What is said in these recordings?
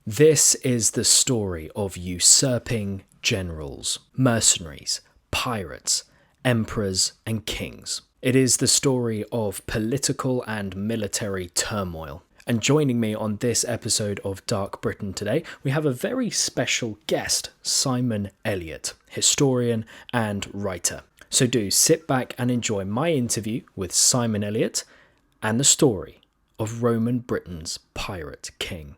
This is the story of usurping generals, mercenaries, pirates, emperors, and kings. It is the story of political and military turmoil. And joining me on this episode of Dark Britain today, we have a very special guest, Simon Elliott, historian and writer. So do sit back and enjoy my interview with Simon Elliott and the story of Roman Britain's pirate king.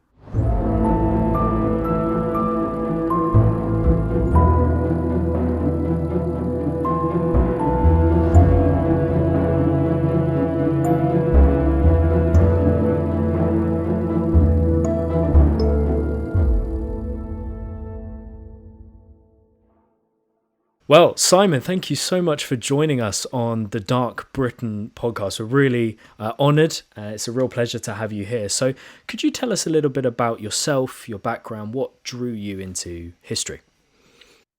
Well, Simon, thank you so much for joining us on the Dark Britain podcast. We're really honoured. It's a real pleasure to have you here. So, could you tell us a little bit about yourself, your background, what drew you into history?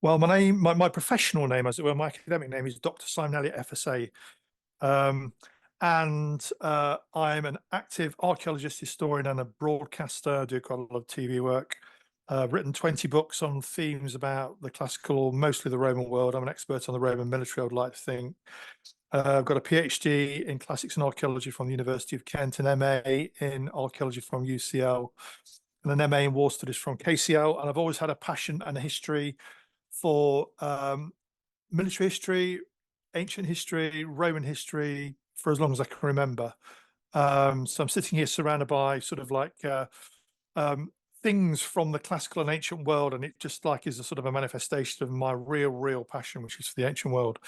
Well, my professional name, as it were, my academic name is Dr. Simon Elliott, FSA. I'm an active archaeologist, historian, and a broadcaster. I do quite a lot of TV work. I've written 20 books on themes about the classical, mostly the Roman world. I'm an expert on the Roman military, I would like to think. I've got a PhD in classics and archaeology from the University of Kent, an MA in archaeology from UCL, and an MA in war studies from KCL. And I've always had a passion and a history for military history, ancient history, Roman history for as long as I can remember. So I'm sitting here surrounded by sort of like things from the classical and ancient world, and it just like is a sort of a manifestation of my real passion, which is for the ancient world.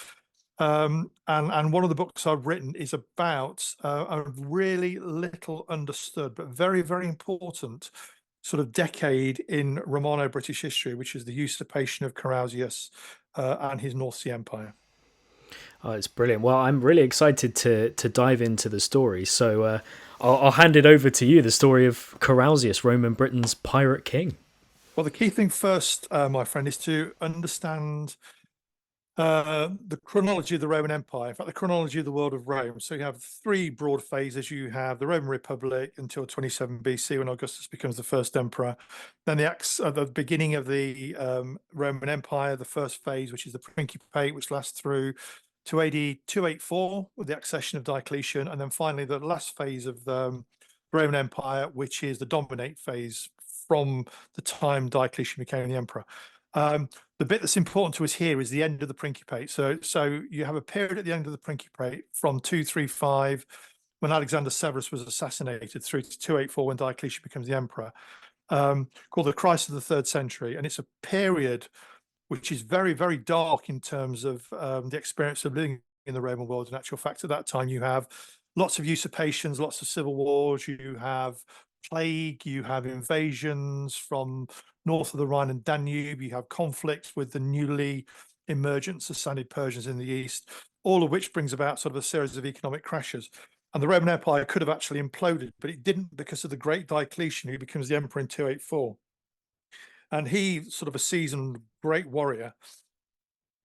And one of the books I've written is about a really little understood but very important sort of decade in Romano-British history, which is the usurpation of Carausius and his North Sea Empire. Oh, it's brilliant. Well, I'm really excited to dive into the story. So, I'll hand it over to you. The story of Carausius, Roman Britain's pirate king. Well, the key thing first, my friend, is to understand the chronology of the Roman Empire, in fact, the chronology of the world of Rome. So you have three broad phases. You have the Roman Republic until 27 BC, when Augustus becomes the first emperor. Then the beginning of the Roman Empire, the first phase, which is the Principate, which lasts through to AD 284 with the accession of Diocletian. And then finally, the last phase of the Roman Empire, which is the Dominate phase from the time Diocletian became the emperor. The bit that's important to us here is the end of the Principate. So you have a period at the end of the Principate from 235, when Alexander Severus was assassinated, through to 284, when Diocletian becomes the emperor, called the crisis of the third century. And it's a period which is very dark in terms of the experience of living in the Roman world. In actual fact, at that time, you have lots of usurpations, lots of civil wars, you have plague, you have invasions from north of the Rhine and Danube, you have conflicts with the newly emergent Sassanid Persians in the east, all of which brings about sort of a series of economic crashes. And the Roman Empire could have actually imploded, but it didn't, because of the great Diocletian, who becomes the emperor in 284. And he, sort of a seasoned great warrior,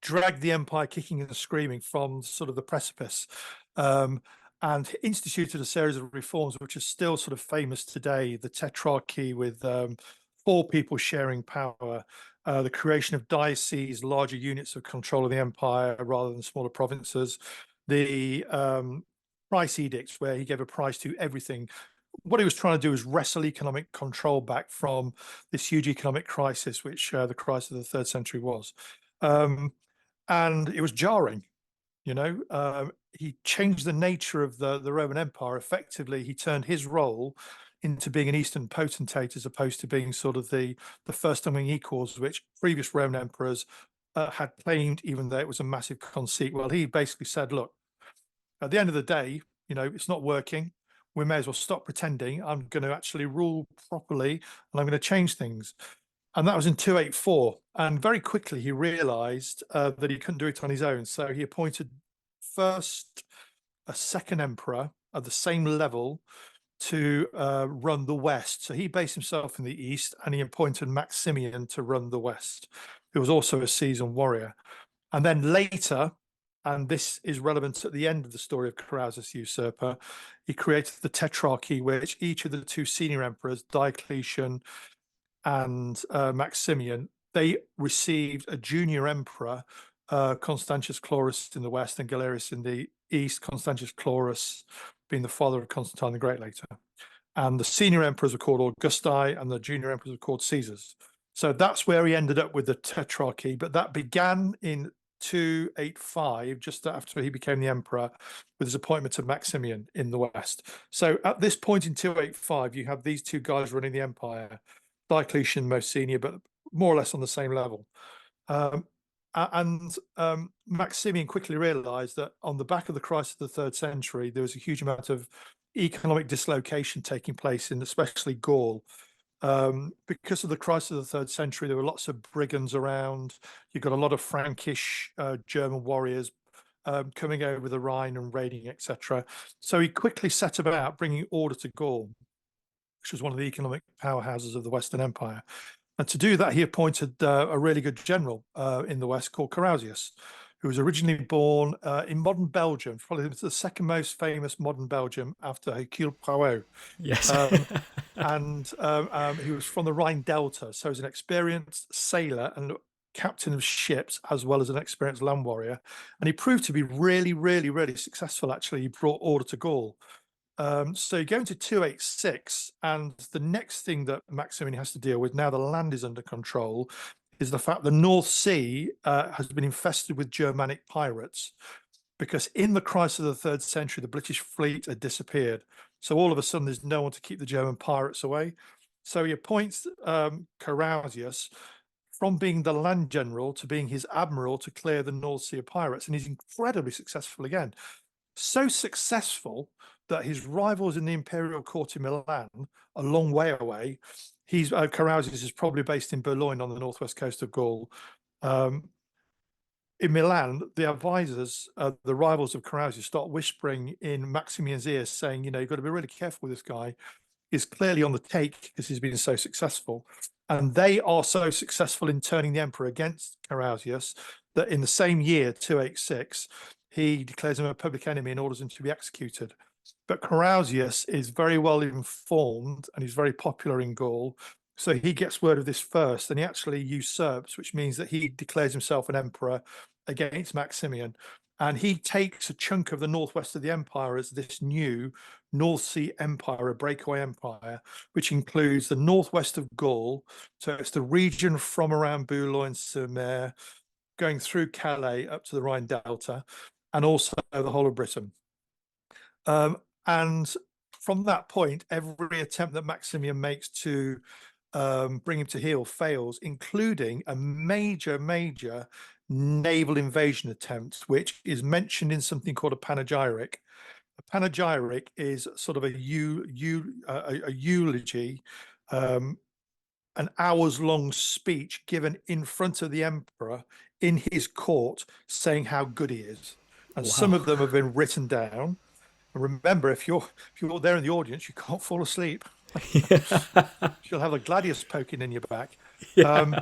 dragged the empire kicking and screaming from sort of the precipice, and instituted a series of reforms which are still sort of famous today. The tetrarchy, with four people sharing power, the creation of dioceses, larger units of control of the empire rather than smaller provinces, the price edicts, where he gave a price to everything. What he was trying to do is wrestle economic control back from this huge economic crisis, which the crisis of the third century was. And it was jarring, you know. He changed the nature of the Roman Empire. Effectively, he turned his role into being an Eastern potentate, as opposed to being sort of the first among equals, which previous Roman emperors had claimed, even though it was a massive conceit. Well, he basically said, look, at the end of the day, you know, it's not working. We may as well stop pretending. I'm going to actually rule properly, and I'm going to change things. And that was in 284. And very quickly he realized that he couldn't do it on his own. So he appointed first a second emperor at the same level to run the West. So he based himself in the East, and he appointed Maximian to run the West, who was also a seasoned warrior. And then later, and this is relevant at the end of the story of Carausius the usurper, he created the Tetrarchy, which each of the two senior emperors, Diocletian and Maximian, they received a junior emperor, Constantius Chlorus in the west and Galerius in the east, Constantius Chlorus being the father of Constantine the Great later. And the senior emperors were called Augusti and the junior emperors were called Caesars. So that's where he ended up with the tetrarchy, but that began in 285, just after he became the emperor, with his appointment of Maximian in the west. So at this point in 285, you have these two guys running the empire, Diocletian and most senior, but more or less on the same level. And Maximian quickly realized that on the back of the crisis of the third century, there was a huge amount of economic dislocation taking place in especially Gaul. Because of the crisis of the third century, there were lots of brigands around. You've got a lot of Frankish German warriors coming over the Rhine and raiding, etc. So he quickly set about bringing order to Gaul, which was one of the economic powerhouses of the Western Empire. And to do that, he appointed a really good general in the West called Carausius, who was originally born in modern Belgium, probably the second most famous modern Belgium after Hercule Poirot. Yes. And he was from the Rhine Delta, so he's an experienced sailor and captain of ships, as well as an experienced land warrior. And he proved to be really, really, really successful, actually. He brought order to Gaul. So you go into 286, and the next thing that Maximian has to deal with, now the land is under control, is the fact the North Sea has been infested with Germanic pirates, because in the crisis of the third century, the British fleet had disappeared. So all of a sudden, there's no one to keep the German pirates away. So he appoints Carausius from being the land general to being his admiral to clear the North Sea of pirates. And he's incredibly successful again. So successful that his rivals in the imperial court in Milan, a long way away, Carausius is probably based in Boulogne on the northwest coast of Gaul. In Milan, the advisors, the rivals of Carausius, start whispering in Maximian's ears, saying, you've got to be really careful with this guy. He's clearly on the take because he's been so successful. And they are so successful in turning the emperor against Carausius that in the same year, 286, he declares him a public enemy and orders him to be executed. But Carausius is very well informed and he's very popular in Gaul. So he gets word of this first and he actually usurps, which means that he declares himself an emperor against Maximian. And he takes a chunk of the northwest of the empire as this new North Sea Empire, a breakaway empire, which includes the northwest of Gaul. So it's the region from around Boulogne-sur-Mer, going through Calais up to the Rhine Delta, and also the whole of Britain. And from that point, every attempt that Maximian makes to bring him to heel fails, including a major naval invasion attempt, which is mentioned in something called a panegyric. A panegyric is sort of a eulogy, an hours-long speech given in front of the emperor in his court, saying how good he is. And some Wow. of them have been written down. And remember, if you're there in the audience, you can't fall asleep. You'll have a gladius poking in your back. Yeah.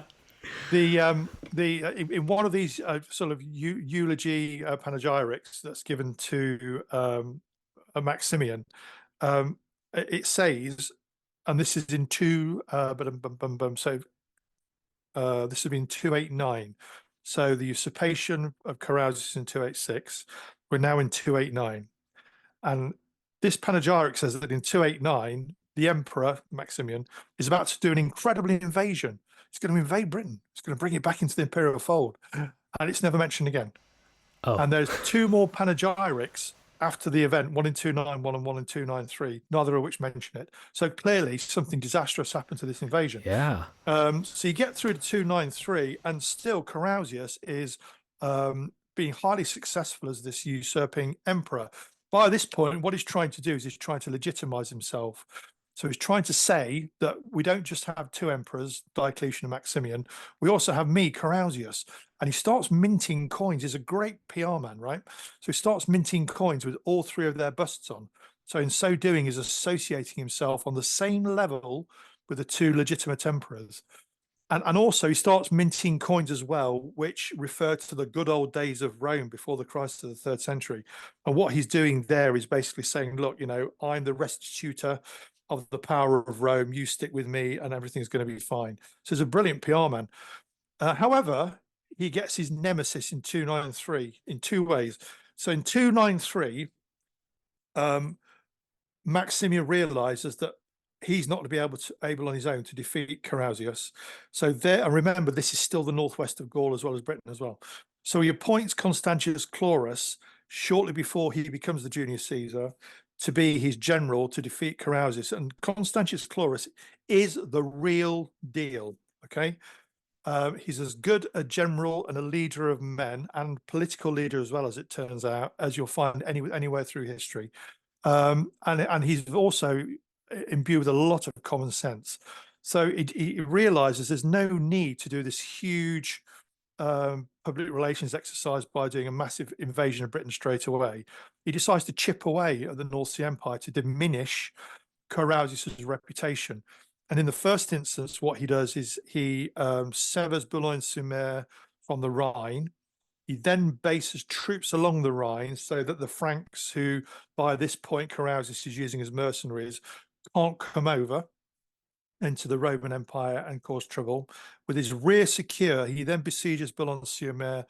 In one of these sort of eulogy panegyrics that's given to a Maximian, it says, and this is in so this has been 289. So the usurpation of Carausius in 286. We're now in 289. And this panegyric says that in 289, the emperor, Maximian, is about to do an incredible invasion. He's going to invade Britain. He's going to bring it back into the imperial fold. And it's never mentioned again. Oh. And there's two more panegyrics after the event, one in 291 and one in 293, neither of which mention it. So clearly something disastrous happened to this invasion. Yeah. So you get through to 293 and still Carausius is being highly successful as this usurping emperor. By this point, what he's trying to do is he's trying to legitimize himself. So he's trying to say that we don't just have two emperors, Diocletian and Maximian, we also have me, Carausius. And he starts minting coins. He's a great PR man, right? So he starts minting coins with all three of their busts on. So in so doing, he's associating himself on the same level with the two legitimate emperors. And also he starts minting coins as well, which refer to the good old days of Rome before the crisis of the third century. And what he's doing there is basically saying, look, I'm the restitutor. of the power of Rome. You stick with me, and everything's going to be fine. So he's a brilliant PR man. However, he gets his nemesis in 293 in two ways. So in 293, Maximian realizes that he's not going to be able on his own to defeat Carausius. So there, and remember, this is still the northwest of Gaul as well as Britain as well. So he appoints Constantius Chlorus shortly before he becomes the junior Caesar to be his general to defeat Carausius. And Constantius Chlorus is the real deal. Okay. He's as good a general and a leader of men and political leader as well, as it turns out, as you'll find anywhere through history. And he's also imbued with a lot of common sense. So he realizes there's no need to do this huge public relations exercise by doing a massive invasion of Britain straight away. He decides to chip away at the North Sea Empire to diminish Carausius's reputation. And in the first instance, what he does is he severs Boulogne-sur-Mer from the Rhine. He then bases troops along the Rhine so that the Franks, who by this point Carausius is using as mercenaries, can't come over into the Roman Empire and cause trouble. With his rear secure, he then besieges Boulogne-sur-Mer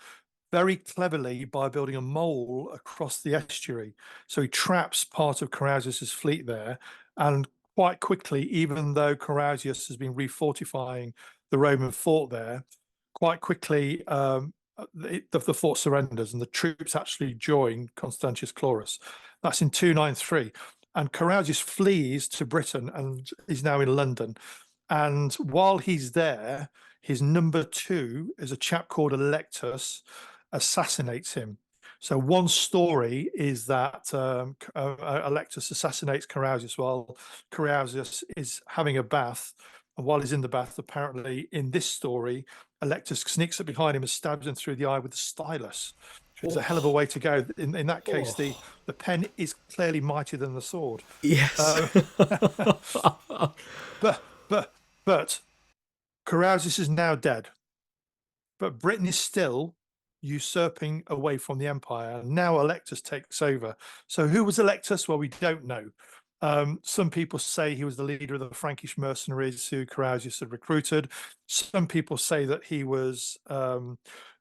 very cleverly by building a mole across the estuary. So he traps part of Carausius's fleet there, and quite quickly, even though Carausius has been refortifying the Roman fort there, quite quickly the fort surrenders and the troops actually join Constantius Chlorus. That's in 293. And Carausius flees to Britain and is now in London. And while he's there, his number two is a chap called Electus, assassinates him. So one story is that Electus assassinates Carausius while Carausius is having a bath. And while he's in the bath, apparently in this story, Electus sneaks up behind him and stabs him through the eye with a stylus. It's a hell of a way to go. In that case, the pen is clearly mightier than the sword. Yes. But Carausius is now dead. But Britain is still usurping away from the empire. Now Electus takes over. So who was Electus? Well, we don't know. Some people say he was the leader of the Frankish mercenaries who Carausius had recruited. Some people say that he was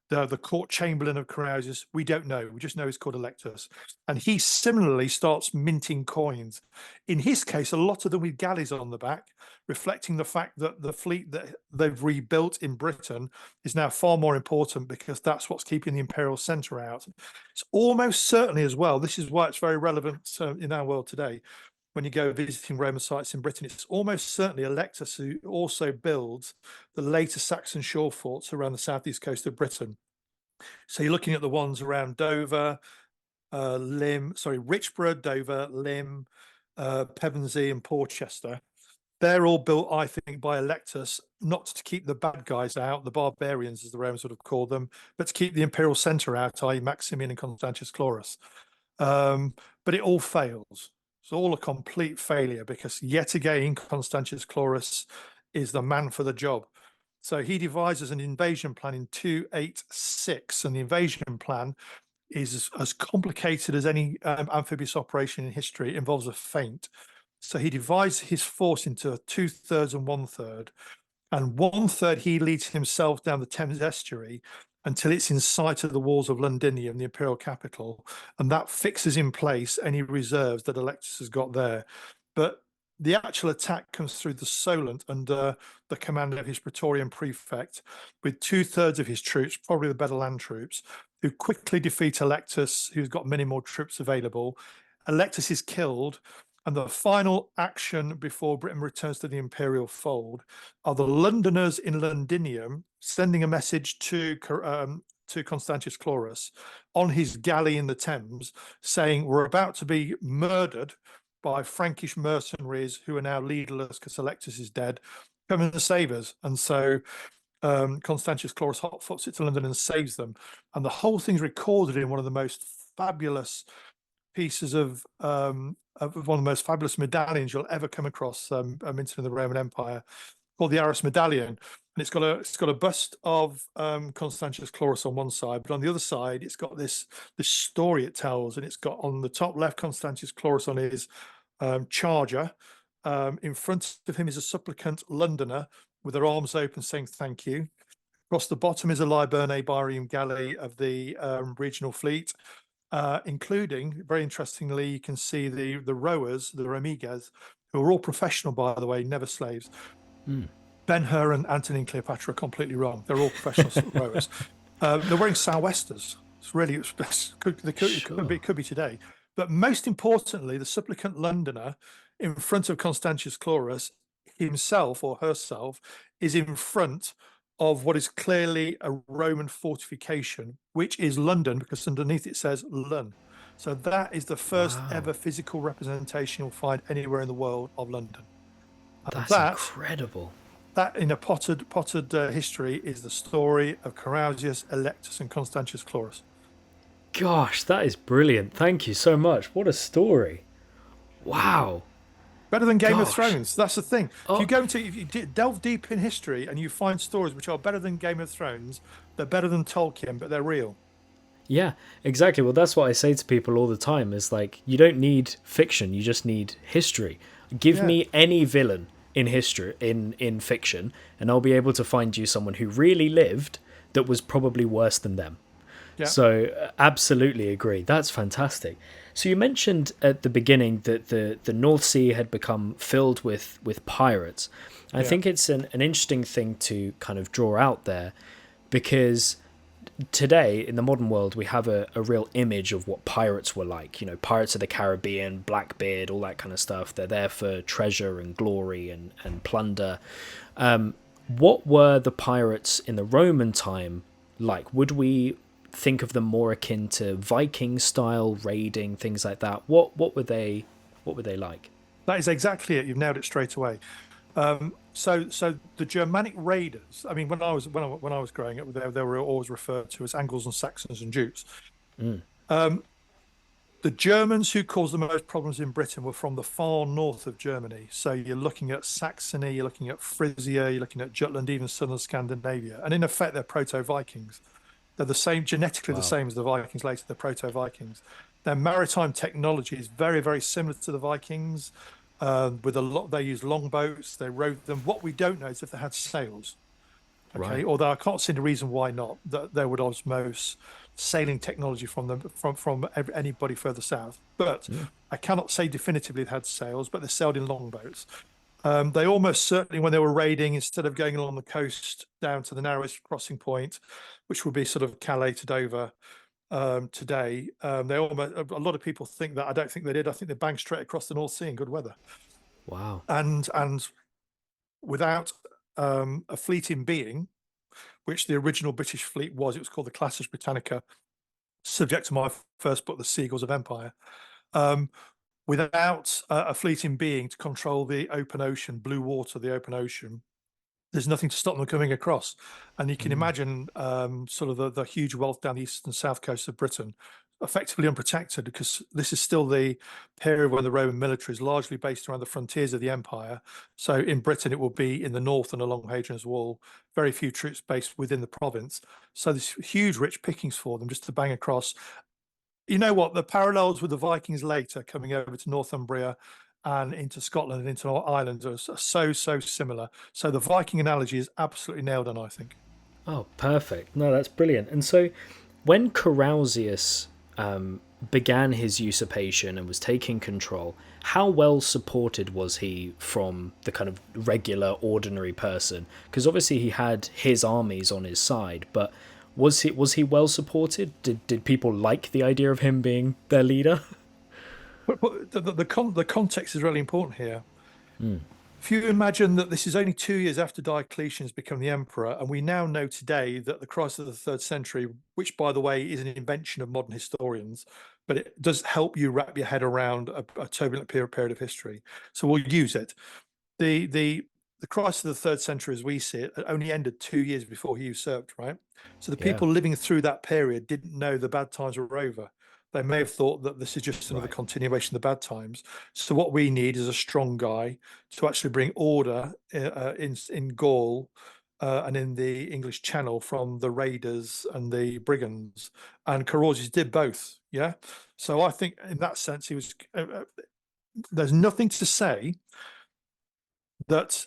the court chamberlain of Carausius. We don't know. We just know he's called Electus. And he similarly starts minting coins. In his case, a lot of them with galleys on the back, reflecting the fact that the fleet that they've rebuilt in Britain is now far more important because that's what's keeping the imperial centre out. It's almost certainly as well, this is why it's very relevant in our world today. When you go visiting Roman sites in Britain, it's almost certainly Electus who also builds the later Saxon shore forts around the southeast coast of Britain. So you're looking at the ones around Dover, Richborough, Dover, Lymm, Pevensey and Portchester. They're all built, I think, by Electus, not to keep the bad guys out, the barbarians, as the Romans would have called them, but to keep the imperial centre out, i.e. Maximian and Constantius Chlorus. But it all fails. It's all a complete failure because yet again, Constantius Chlorus is the man for the job. So he devises an invasion plan in 286, and the invasion plan is as complicated as any amphibious operation in history. It involves a feint. So he divides his force into 2/3 and 1/3. And 1/3 he leads himself down the Thames estuary until it's in sight of the walls of Londinium, the imperial capital, and that fixes in place any reserves that Electus has got there. But the actual attack comes through the Solent under the command of his Praetorian prefect, with 2/3 of his troops, probably the better land troops, who quickly defeat Electus, who's got many more troops available. Electus is killed, and the final action before Britain returns to the imperial fold are the Londoners in Londinium sending a message to Constantius Chlorus on his galley in the Thames, saying we're about to be murdered by Frankish mercenaries who are now leaderless because Electus is dead. Come and save us. And so Constantius Chlorus hotfoots it to London and saves them. And the whole thing's recorded in one of the most fabulous pieces of one of the most fabulous medallions you'll ever come across minted in the Roman Empire, called the Aris Medallion, and it's got a bust of Constantius Chlorus on one side, but on the other side it's got this story it tells, and it's got on the top left Constantius Chlorus on his charger, In front of him is a supplicant Londoner with their arms open saying thank you. Across the bottom is a Liburne Barium galley of the regional fleet, including, very interestingly, you can see the rowers, the Remiguez, who are all professional, by the way, never slaves. Ben-Hur and Antony and Cleopatra are completely wrong. They're all professional rowers. They're wearing sou'westers. It's really Sure. it could be today. But most importantly, the supplicant Londoner in front of Constantius Chlorus himself or herself is in front of what is clearly a Roman fortification, which is London, because underneath it says Lun. So that is the first Wow. ever physical representation you'll find anywhere in the world of London. And That's incredible. that in a potted history is the story of Carausius, Electus, and Constantius Chlorus. Gosh, that is brilliant. Thank you so much. What a story. Wow. Better than Game of Gosh. Thrones. That's the thing. Oh, If you delve deep in history and you find stories which are better than Game of Thrones, they're better than Tolkien, but they're real. yeah, exactly. Well, that's what I say to people all the time is like, you don't need fiction, you just need history. Give Yeah, me any villain in history, in fiction, and I'll be able to find you someone who really lived that was probably worse than them. yeah, So, absolutely agree. That's fantastic. So you mentioned at the beginning that the North Sea had become filled with pirates. I yeah, think it's an interesting thing to kind of draw out there because today in the modern world we have a real image of what pirates were like. You know, Pirates of the Caribbean, Blackbeard, all that kind of stuff. They're there for treasure and glory and plunder. What were the pirates in the Roman time like? Would we think of them more akin to Viking style raiding, things like that? What were they like? that is exactly it. You've nailed it straight away. So the Germanic raiders. I mean, when I was growing up, they were always referred to as Angles and Saxons and Jutes. Um, the Germans who caused the most problems in Britain were from the far north of Germany. So you're looking at Saxony, you're looking at Frisia, you're looking at Jutland, even southern Scandinavia, and in effect, they're proto-Vikings. They're the same, genetically the Wow. same as the Vikings later, the proto-Vikings. Their maritime technology is very, very similar to the Vikings. With a lot, they use longboats, they rowed them. What we don't know is if they had sails. Okay, Right. although I can't see the reason why not. That they would osmose sailing technology from them from anybody further south. But I cannot say definitively they had sails, but they sailed in longboats. They almost certainly, when they were raiding, instead of going along the coast down to the narrowest crossing point, which would be sort of Calais to Dover today, they almost, a lot of people think that. I don't think they did. I think they banged straight across the North Sea in good weather, Wow. and without a fleet in being, which the original British fleet was. It was called the Classis Britannica, subject to my first book, The Seagulls of Empire. Um, without a fleet in being to control the open ocean, blue water, the open ocean, there's nothing to stop them coming across. And you can imagine sort of the huge wealth down the east and south coast of Britain, effectively unprotected, because this is still the period when the Roman military is largely based around the frontiers of the empire. So in Britain, it will be in the north and along Hadrian's Wall, very few troops based within the province. So there's huge rich pickings for them just to bang across. You know what? The parallels with the Vikings later coming over to Northumbria and into Scotland and into Ireland are so similar. So the Viking analogy is absolutely nailed on, I think. Oh, perfect. No, that's brilliant. And so, when Carausius began his usurpation and was taking control, how well supported was he from the kind of regular, ordinary person? Because obviously he had his armies on his side, but was he well supported? Did people like the idea of him being their leader? But the context is really important here. If you imagine that this is only 2 years after Diocletian has become the emperor, and we now know today that the crisis of the third century, which by the way is an invention of modern historians, but it does help you wrap your head around a turbulent period of history. So we'll use it. The crisis of the third century, as we see it, only ended 2 years before he usurped, right? So the Yeah. people living through that period didn't know the bad times were over. They may have thought that this is just another Right. continuation of the bad times. So what we need is a strong guy to actually bring order in Gaul and in the English Channel from the raiders and the brigands. And Carausius did both. Yeah. So I think in that sense, he was. There's nothing to say that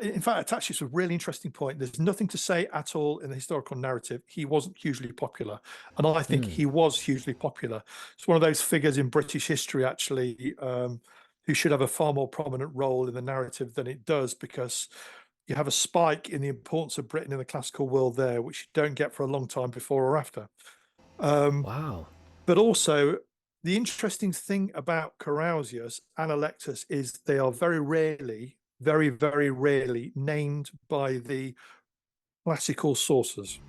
in fact, it's actually a really interesting point. There's nothing to say at all in the historical narrative he wasn't hugely popular, and I think he was hugely popular. It's one of those figures in British history, actually, who should have a far more prominent role in the narrative than it does, because you have a spike in the importance of Britain in the classical world there, which you don't get for a long time before or after. Wow. But also, the interesting thing about Carausius and Electus is they are very rarely, very, very rarely named by the classical sources,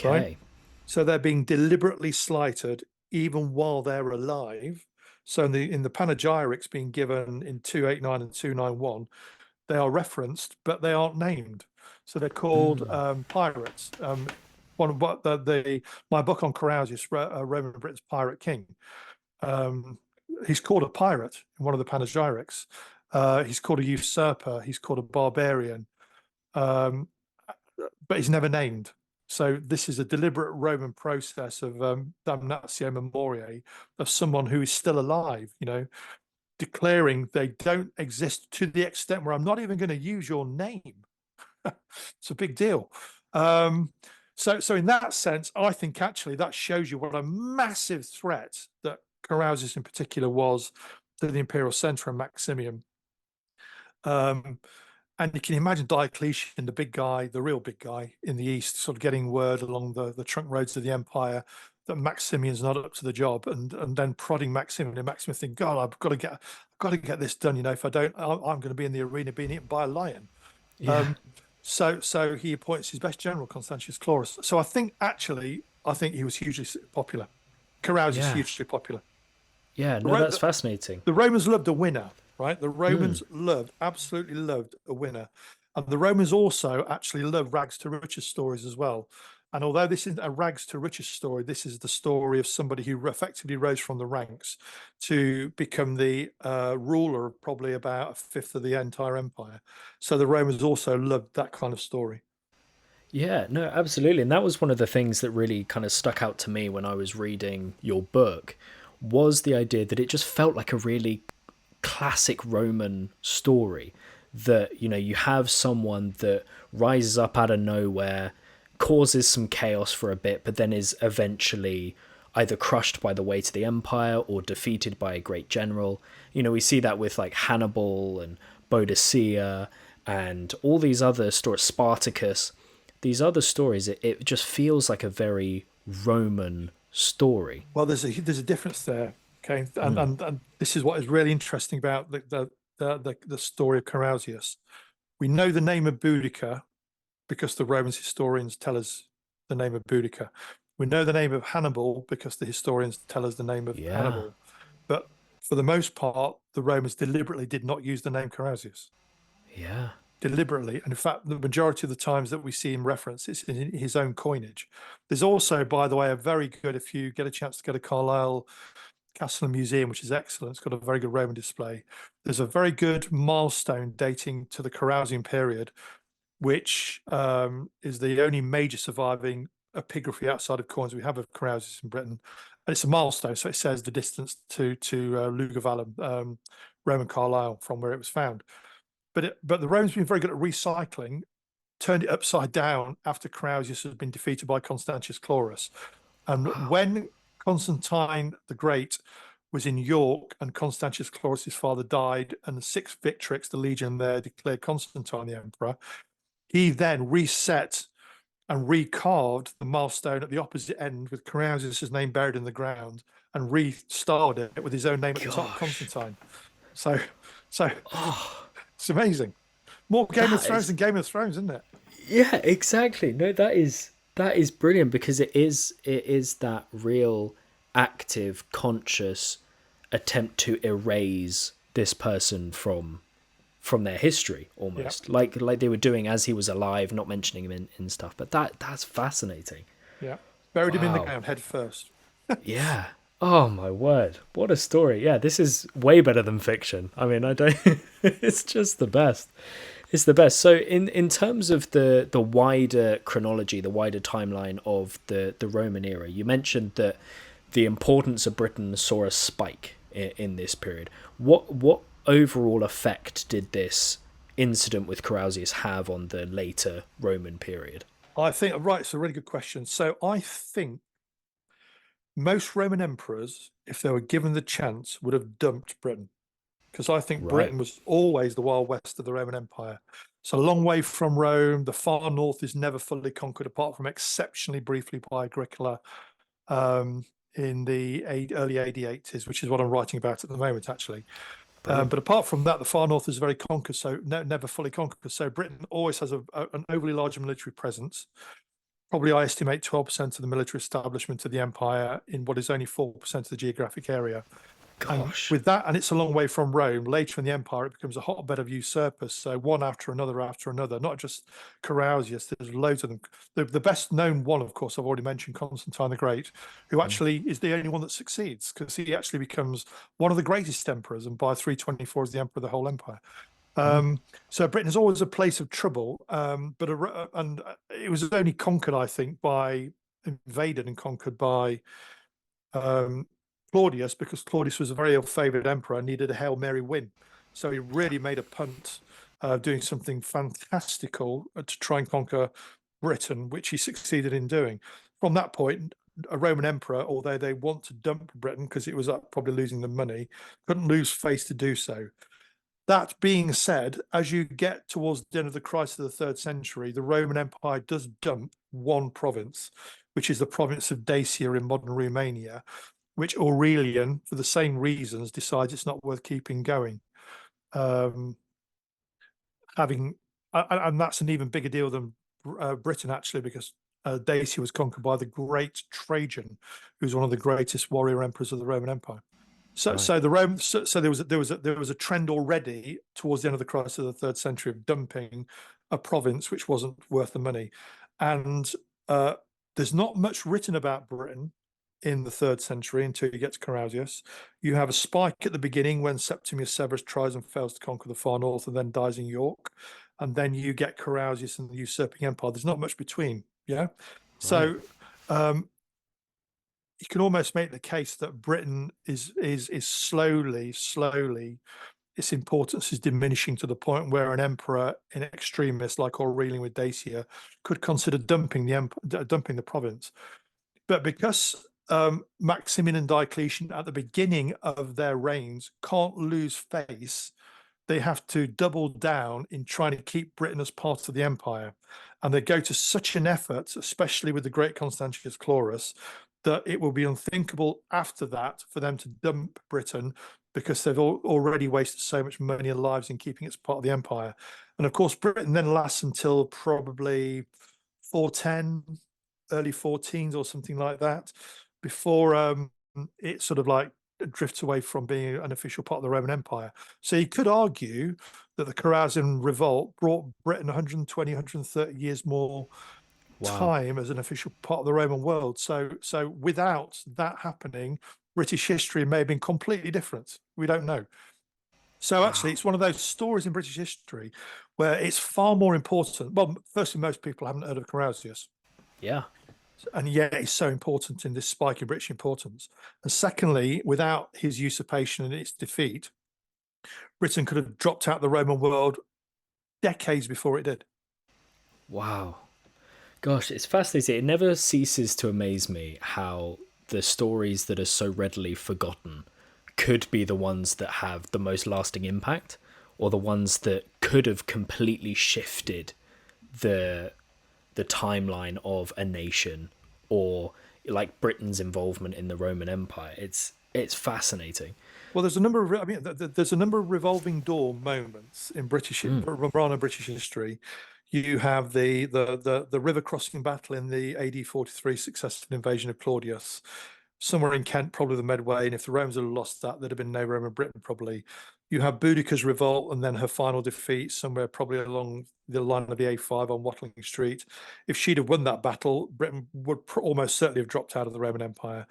right? Okay. So they're being deliberately slighted even while they're alive. So in the panegyrics being given in 289 and 291, they are referenced, but they aren't named. So they're called pirates. One of what my book on Carausius, Roman Britain's Pirate King. He's called a pirate in one of the panegyrics. He's called a usurper. He's called a barbarian, um, but he's never named. So this is a deliberate Roman process of damnatio memoriae, of someone who is still alive, declaring they don't exist, to the extent where I'm not even going to use your name. It's a big deal. So in that sense, I think actually that shows you what a massive threat that Carausius in particular was to the imperial centre and Maximian. And you can imagine Diocletian, the big guy, the real big guy in the east, sort of getting word along the trunk roads of the empire that Maximian's not up to the job, and then prodding Maximian, and Maximian thinking, God, I've got to get this done. If I don't, I'm going to be in the arena being eaten by a lion. Yeah. So he appoints his best general, Constantius Chlorus. So I think he was hugely popular. Carausius Yeah. hugely popular. Yeah. The, No, Ro- that's the, fascinating. the Romans loved a winner, right? The Romans absolutely loved a winner. And the Romans also actually loved rags to riches stories as well. And although this isn't a rags to riches story, this is the story of somebody who effectively rose from the ranks to become the ruler of probably about a fifth of the entire empire. So the Romans also loved that kind of story. Yeah, no, absolutely. And that was one of the things that really kind of stuck out to me when I was reading your book, was the idea that it just felt like a really classic Roman story. That, you have someone that rises up out of nowhere, causes some chaos for a bit, but then is eventually either crushed by the weight of the empire or defeated by a great general. We see that with like Hannibal and Boadicea and all these other stories, Spartacus. These other stories, it just feels like a very Roman story. Well, there's a difference there, okay, and this is what is really interesting about the story of Carausius. We know the name of Boudica because the Romans historians tell us the name of Boudica. We know the name of Hannibal because the historians tell us the name of Yeah, Hannibal. But for the most part, the Romans deliberately did not use the name Carausius. yeah. Deliberately. And in fact, the majority of the times that we see him reference, it's in his own coinage. There's also, by the way, a very good, if you get a chance to go to Carlisle Castle and Museum, which is excellent, it's got a very good Roman display. There's a very good milestone dating to the Carausian period, which is the only major surviving epigraphy outside of coins we have of Carausius in Britain. And it's a milestone, so it says the distance to Lugavalum, Roman Carlisle, from where it was found. But the Romans have been very good at recycling, turned it upside down after Carausius has been defeated by Constantius Chlorus. And Wow. when Constantine the Great was in York and Constantius Chlorus's father died, and the sixth Victrix, the legion there, declared Constantine the emperor, he then reset and recarved the milestone at the opposite end with Carausius' name buried in the ground, and restarred it with his own name at the top, Gosh. Constantine. So, so Oh, it's amazing. More Game of that Thrones is than Game of Thrones, isn't it? yeah, exactly. No, that is brilliant, because it is that real active, conscious attempt to erase this person from their history, Yeah, almost like they were doing as he was alive, not mentioning him in stuff. But that's fascinating. yeah. Buried him in the Wow. ground head first. Yeah. Oh my word. What a story. Yeah, this is way better than fiction. I mean, I don't it's just the best. It's the best. So in terms of the wider chronology, the wider timeline of the Roman era, you mentioned that the importance of Britain saw a spike in this period. What overall effect did this incident with Carausius have on the later Roman period? I think, right, it's a really good question. So I think most Roman emperors, if they were given the chance, would have dumped Britain, because I think Right. Britain was always the Wild West of the Roman Empire. It's a long way from Rome. The far north is never fully conquered, apart from exceptionally briefly by Agricola um, in the early AD 80s, which is what I'm writing about at the moment, actually. Brilliant. But apart from that, the far north is very conquered, so never fully conquered. So Britain always has an overly large military presence. Probably, I estimate 12% of the military establishment of the empire in what is only 4% of the geographic area. And Gosh. with that, and it's a long way from Rome, later in the empire, it becomes a hotbed of usurpers. So one after another, not just Carausius, there's loads of them. The best known one, of course, I've already mentioned, Constantine the Great, who actually is the only one that succeeds, because he actually becomes one of the greatest emperors, and by 324 is the emperor of the whole empire. So Britain is always a place of trouble, but it was only conquered, I think, invaded and conquered by um, Claudius, because Claudius was a very ill-favored emperor and needed a Hail Mary win. So he really made a punt, doing something fantastical to try and conquer Britain, which he succeeded in doing. From that point, a Roman emperor, although they want to dump Britain because it was probably losing them money, couldn't lose face to do so. That being said, as you get towards the end of the crisis of the 3rd century, the Roman Empire does dump one province, which is the province of Dacia in modern Romania, which Aurelian, for the same reasons, decides it's not worth keeping going. Um, and that's an even bigger deal than Britain, actually, because Dacia was conquered by the great Trajan, who's one of the greatest warrior emperors of the Roman Empire. So, Right. so there was a trend already towards the end of the crisis of the 3rd century of dumping a province which wasn't worth the money, and there's not much written about Britain in the 3rd century until you get to Carausius. You have a spike at the beginning when Septimius Severus tries and fails to conquer the far north and then dies in York, and then you get Carausius and the usurping empire. There's not much between, yeah. Right. So you can almost make the case that Britain is slowly its importance is diminishing to the point where an emperor in extremis like Aurelian with Dacia could consider dumping the province. But because Maximian and Diocletian at the beginning of their reigns can't lose face, they have to double down in trying to keep Britain as part of the empire. And they go to such an effort, especially with the great Constantius Chlorus, that it will be unthinkable after that for them to dump Britain, because they've already wasted so much money and lives in keeping it as part of the empire. And of course, Britain then lasts until probably 410, early 14s or something like that, before it sort of like drifts away from being an official part of the Roman Empire. So you could argue that the Carausian revolt brought Britain 120, 130 years more Wow. time as an official part of the Roman world. So without that happening, British history may have been completely different. We don't know. So actually, Wow. it's one of those stories in British history where it's far more important. Well, firstly, most people haven't heard of Carausius, Yeah. and yet he's so important in this spike in British importance. And secondly, without his usurpation and its defeat, Britain could have dropped out of the Roman world decades before it did. Wow. Gosh, it's fascinating. It never ceases to amaze me how the stories that are so readily forgotten could be the ones that have the most lasting impact, or the ones that could have completely shifted the timeline of a nation, or like Britain's involvement in the Roman Empire. It's fascinating. Well, there's a number of, I mean, there's a number of revolving door moments in British history. You have the river crossing battle in the AD 43 successful invasion of Claudius, somewhere in Kent, probably the Medway. And if the Romans had lost that, there'd have been no Roman Britain, probably. You have Boudicca's revolt and then her final defeat somewhere probably along the line of the A5 on Watling Street. If she'd have won that battle, Britain would almost certainly have dropped out of the Roman Empire.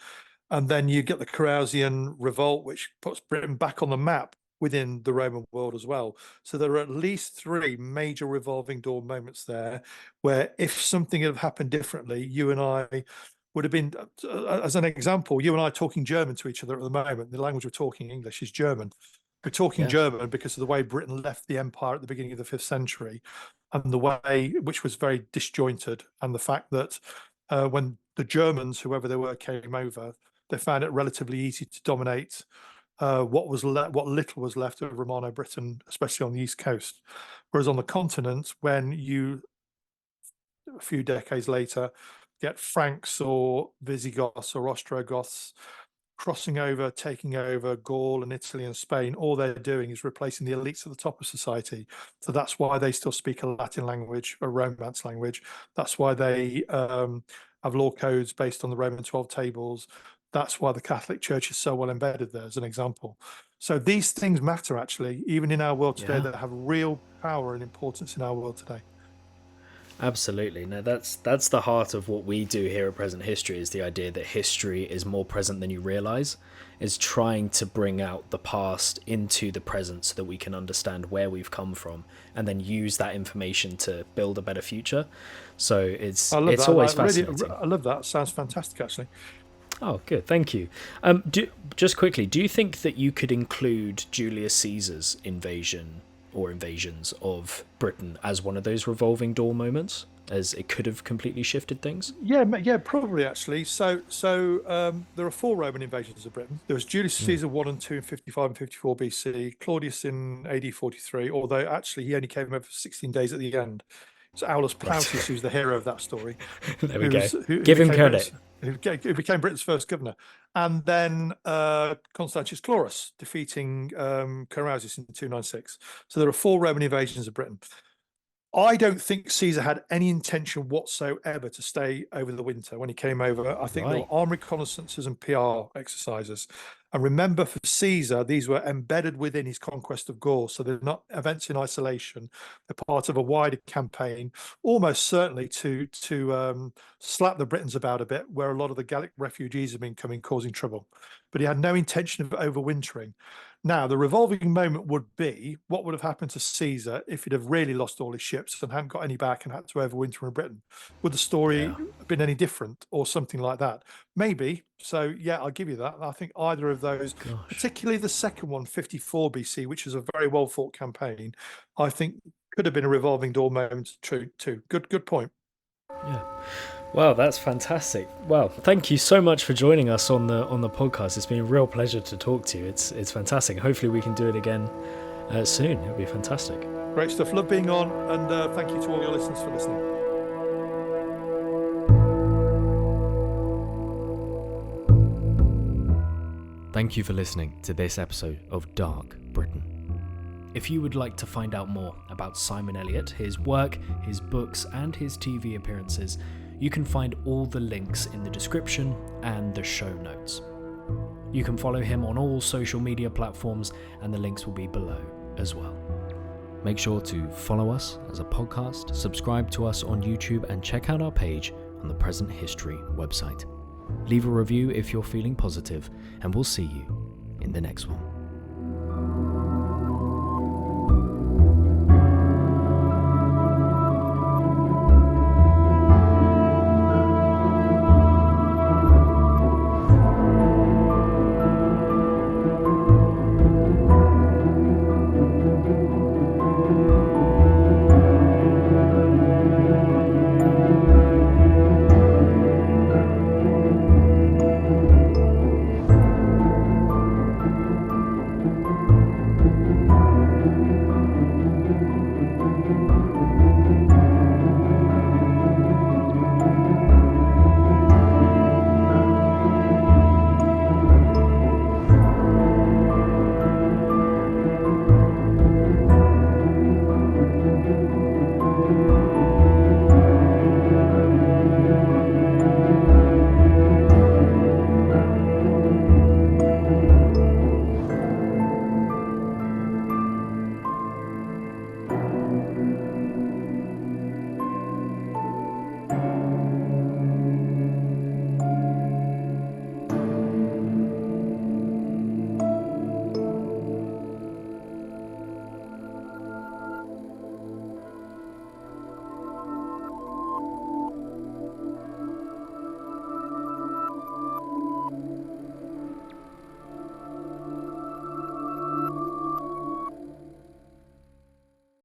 And then you get the Carausian revolt, which puts Britain back on the map within the Roman world as well. So there are at least three major revolving door moments there where if something had happened differently, you and I would have been, as an example, you and I talking German to each other at the moment. The language we're talking, English, is German. We're talking Yeah. German because of the way Britain left the empire at the beginning of the 5th century, and the way which was very disjointed, and the fact that when the Germans, whoever they were, came over, they found it relatively easy to dominate what little was left of Romano Britain, especially on the east coast. Whereas on the continent, when you a few decades later get Franks or Visigoths or Ostrogoths crossing over, taking over Gaul and Italy and Spain, all they're doing is replacing the elites at the top of society. So that's why they still speak a Latin language, a Romance language. That's why they have law codes based on the Roman 12 tables. That's why the Catholic Church is so well embedded there, as an example. So these things matter, actually, even in our world today, Yeah. that have real power and importance in our world today. Absolutely. No, that's the heart of what we do here at Present History, is the idea that history is more present than you realize, is trying to bring out the past into the present so that we can understand where we've come from and then use that information to build a better future. So it's always fascinating. I love that. Sounds fantastic, actually. Oh, good. Thank you. Just quickly, do you think that you could include Julius Caesar's invasion or invasions of Britain as one of those revolving door moments, as it could have completely shifted things? Yeah, probably, actually. So there are 4 Roman invasions of Britain. There was Julius Caesar 1 and 2 in 55 and 54 BC, Claudius in AD 43, although actually he only came over for 16 days at the end. It's Aulus Plautius who's the hero of that story. There we go. Give him credit. Who became Britain's first governor. And then Constantius Chlorus defeating Carausius in 296. So there are 4 Roman invasions of Britain. I don't think Caesar had any intention whatsoever to stay over the winter when he came over. I think there were armed reconnaissances and PR exercises. And remember, for Caesar, these were embedded within his conquest of Gaul. So they're not events in isolation. They're part of a wider campaign, almost certainly to slap the Britons about a bit, where a lot of the Gallic refugees have been coming, causing trouble. But he had no intention of overwintering. Now, the revolving moment would be, what would have happened to Caesar if he'd have really lost all his ships and hadn't got any back and had to overwinter in Britain? Would the story have been any different, or something like that? Maybe. So, yeah, I'll give you that. I think either of those, particularly the second one, 54 BC, which is a very well-fought campaign, I think could have been a revolving door moment too. Good point. Yeah. Wow, that's fantastic. Well, thank you so much for joining us on the podcast. It's been a real pleasure to talk to you. It's fantastic. Hopefully we can do it again soon. It'll be fantastic. Great stuff. Love being on, and thank you to all your listeners for listening. Thank you for listening to this episode of Dark Britain. If you would like to find out more about Simon Elliott, his work, his books, and his TV appearances, you can find all the links in the description and the show notes. You can follow him on all social media platforms, and the links will be below as well. Make sure to follow us as a podcast, subscribe to us on YouTube, and check out our page on the Present History website. Leave a review if you're feeling positive, and we'll see you in the next one.